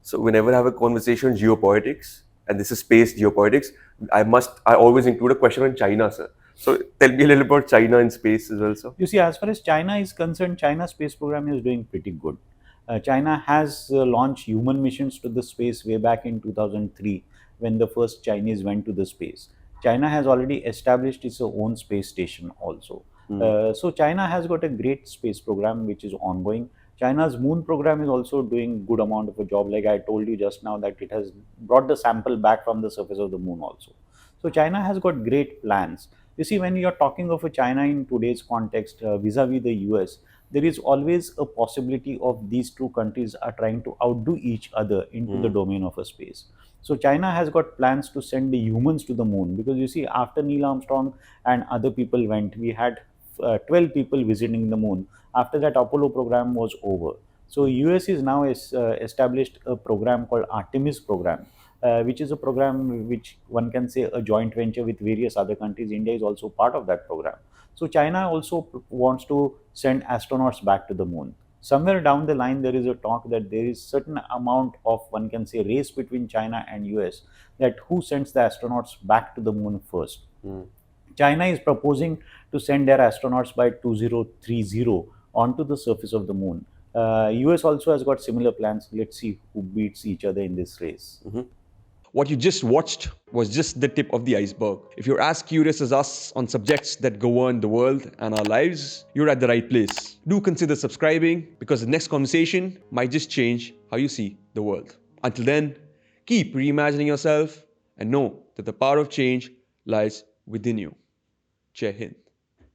So whenever I have a conversation on geopolitics, and this is space geopolitics, I always include a question on China, sir. So tell me a little about China in space as well, sir. You see, as far as China is concerned, China's space program is doing pretty good. China has launched human missions to the space way back in 2003 when the first Chinese went to the space. China has already established its own space station also. Hmm. So China has got a great space program which is ongoing. China's moon program is also doing good amount of a job. Like I told you just now, that it has brought the sample back from the surface of the moon also. So China has got great plans. You see, when you're talking of a China in today's context, vis-a-vis the US, there is always a possibility of these two countries are trying to outdo each other into the Hmm. domain of a space. So China has got plans to send the humans to the moon, because you see, after Neil Armstrong and other people went, we had 12 people visiting the moon. After that, Apollo program was over. So US is now established a program called Artemis program, which is a program which one can say a joint venture with various other countries. India is also part of that program. So China also wants to send astronauts back to the moon. Somewhere down the line, there is a talk that there is certain amount of, one can say, race between China and US, that who sends the astronauts back to the moon first. Hmm. China is proposing to send their astronauts by 2030 onto the surface of the moon. US also has got similar plans. Let's see who beats each other in this race. Mhm. What you just watched was just the tip of the iceberg. If you're as curious as us on subjects that govern the world and our lives, you're at the right place. Do consider subscribing, because the next conversation might just change how you see the world. Until then, keep reimagining yourself and know that the power of change lies within you. Jai Hind.